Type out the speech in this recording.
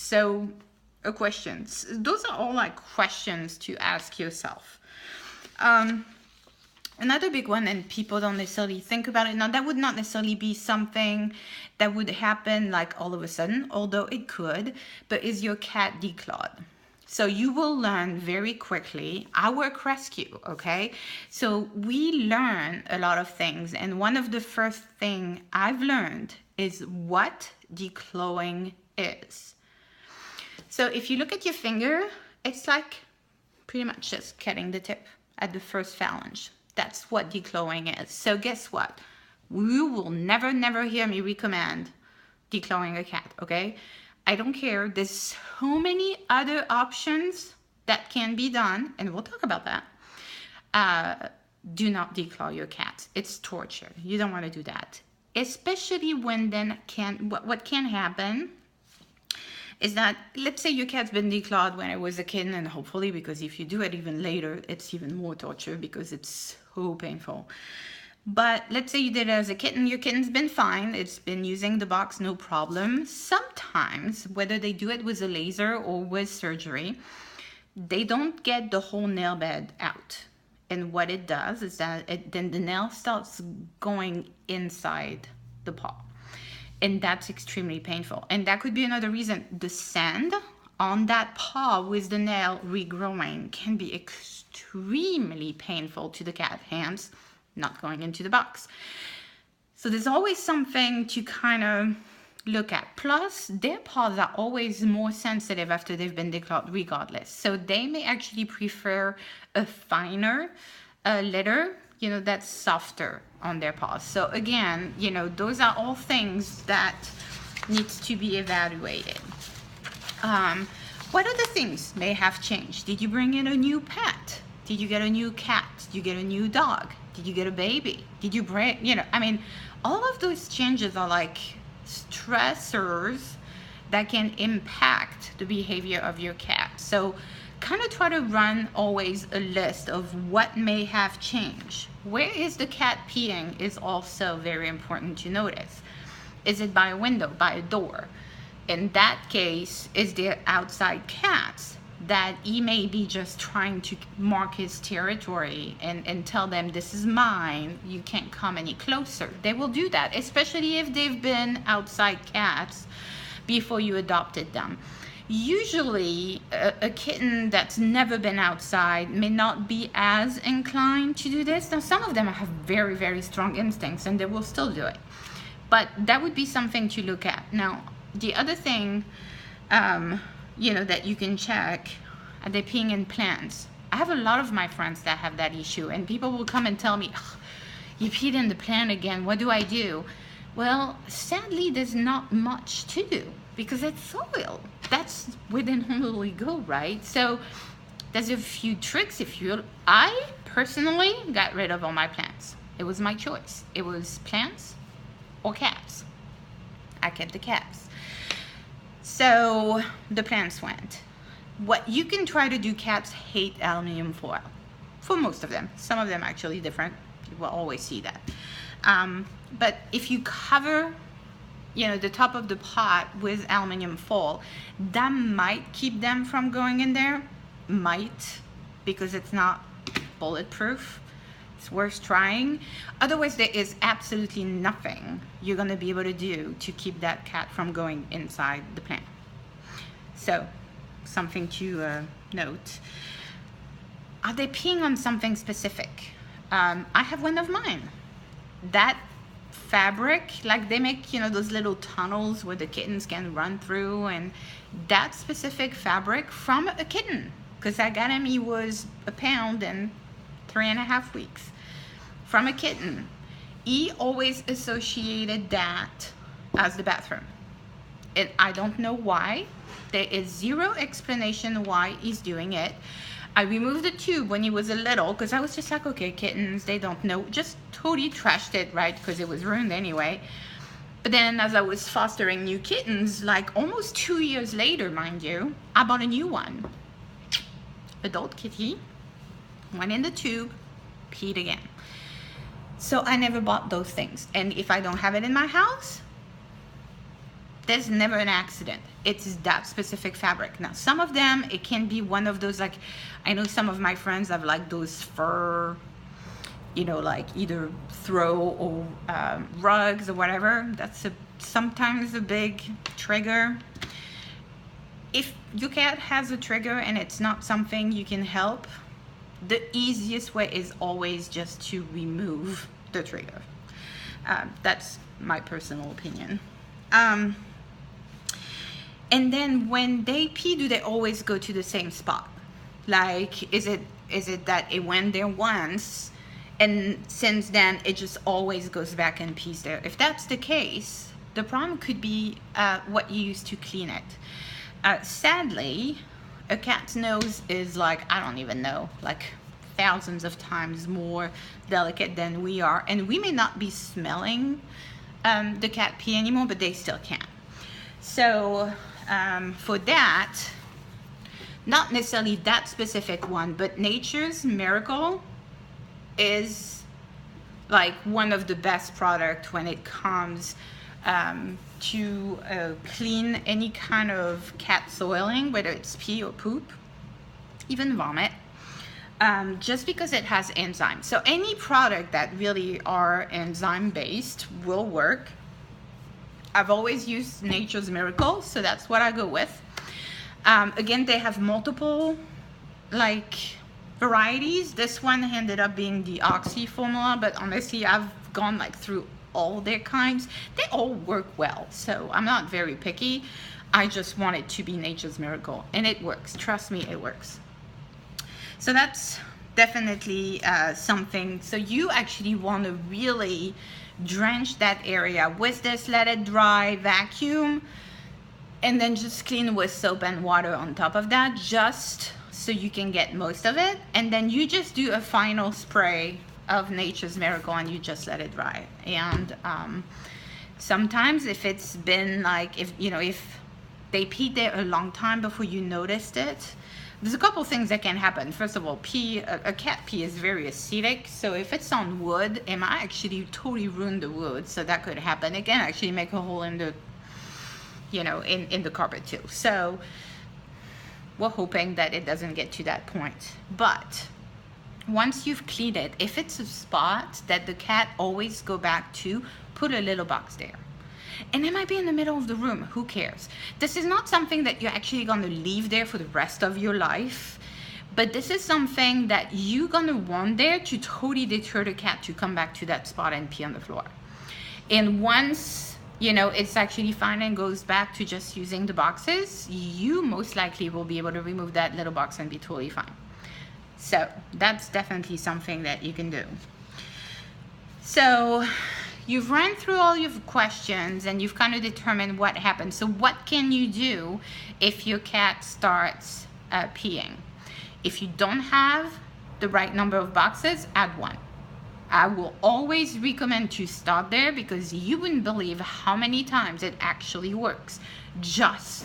So, questions. Those are all like questions to ask yourself. Um, Another big one, and people don't necessarily think about it. Now, that would not necessarily be something that would happen like all of a sudden, although it could, but is your cat declawed? So you will learn very quickly. I work rescue, okay? So we learn a lot of things. And one of the first thing I've learned is what declawing is. So if you look at your finger, it's like pretty much just cutting the tip at the first phalange. That's what declawing is. So guess what? You will never, never hear me recommend declawing a cat, okay? I don't care. There's so many other options that can be done, and we'll talk about that. Do not declaw your cat. It's torture. You don't want to do that. Especially when then what can happen is that, let's say your cat's been declawed when it was a kitten, and hopefully, because if you do it even later, it's even more torture because it's so painful. But let's say you did it as a kitten, your kitten's been fine, it's been using the box, no problem. Sometimes, whether they do it with a laser or with surgery, they don't get the whole nail bed out. And what it does is that then the nail starts going inside the paw. And that's extremely painful. And that could be another reason. The sand on that paw with the nail regrowing can be extremely painful to the cat, hence not going into the box. So there's always something to kind of look at. Plus, their paws are always more sensitive after they've been declawed regardless. So they may actually prefer a finer leather, that's softer on their paws. So again, those are all things that needs to be evaluated. What other things may have changed? Did you bring in a new pet? Did you get a new cat? Did you get a new dog? Did you get a baby? Did you bring, all of those changes are like stressors that can impact the behavior of your cat. So kind of try to run always a list of what may have changed. Where is the cat peeing is also very important to notice. Is it by a window, by a door? In that case, is there outside cats that he may be just trying to mark his territory and tell them, this is mine, you can't come any closer. They will do that, especially if they've been outside cats before you adopted them. Usually, a kitten that's never been outside may not be as inclined to do this. Now, some of them have very, very strong instincts and they will still do it. But that would be something to look at. Now, the other thing, that you can check, are they peeing in plants? I have a lot of my friends that have that issue, and people will come and tell me, you peed in the plant again, what do I do? Well, sadly, there's not much to do because it's soil. That's where they normally go, right? So there's a few tricks. I personally got rid of all my plants. It was my choice. It was plants or cats. I kept the cats. So the plants went. What you can try to do, cats hate aluminum foil. For most of them. Some of them actually different. You will always see that. But if you cover, the top of the pot with aluminum foil, that might keep them from going in there. Might, because it's not bulletproof. It's worth trying. Otherwise, there is absolutely nothing you're going to be able to do to keep that cat from going inside the plant. So, something to note. Are they peeing on something specific? I have one of mine. That fabric, like they make, those little tunnels where the kittens can run through, and that specific fabric from a kitten, because I got him, he was a pound and 3.5 weeks, from a kitten. He always associated that as the bathroom. And I don't know why. There is zero explanation why he's doing it. I removed the tube when he was a little because I was just like, okay, kittens, they don't know. Just totally trashed it, right? Because it was ruined anyway. But then as I was fostering new kittens, like almost 2 years later, mind you, I bought a new one. Adult kitty, went in the tube, peed again. So I never bought those things. And if I don't have it in my house, there's never an accident. It's that specific fabric. Now, some of them, it can be one of those, like, I know some of my friends have like those fur, you know, like either throw or rugs or whatever. That's sometimes a big trigger. If your cat has a trigger and it's not something you can help, the easiest way is always just to remove the trigger. That's my personal opinion. And then when they pee, do they always go to the same spot? Like, is it that it went there once and since then it just always goes back and pees there? If that's the case, the problem could be what you use to clean it. Sadly, a cat's nose is like, I don't even know, like thousands of times more delicate than we are, and we may not be smelling the cat pee anymore, but they still can. So for that, not necessarily that specific one, but Nature's Miracle is like one of the best products when it comes to clean any kind of cat soiling, whether it's pee or poop, even vomit, just because it has enzymes. So any product that really are enzyme based will work. I've always used Nature's Miracle, so that's what I go with. Again, they have multiple like varieties. This one ended up being the Oxy formula, but honestly, I've gone like through all their kinds. They all work well, so I'm not very picky. I just want it to be Nature's Miracle, and it works. Trust me, it works. So that's definitely something. So you actually want to really drench that area with this, let it dry, vacuum, and then just clean with soap and water on top of that, just so you can get most of it. And then you just do a final spray of Nature's Miracle and you just let it dry. And sometimes if it's been like, if they peed there a long time before you noticed it, there's a couple things that can happen. First of all, a cat pee is very acidic, so if it's on wood, it might actually totally ruin the wood. So that could happen. It can actually make a hole in the, in the carpet too. So we're hoping that it doesn't get to that point. But once you've cleaned it, if it's a spot that the cat always go back to, put a little box there. And it might be in the middle of the room, who cares? This is not something that you're actually gonna leave there for the rest of your life, but this is something that you're gonna want there to totally deter the cat to come back to that spot and pee on the floor. And once, it's actually fine and goes back to just using the boxes, you most likely will be able to remove that little box and be totally fine. So that's definitely something that you can do. So you've ran through all your questions and you've kind of determined what happened. So what can you do if your cat starts peeing? If you don't have the right number of boxes, add one. I will always recommend to start there because you wouldn't believe how many times it actually works. Just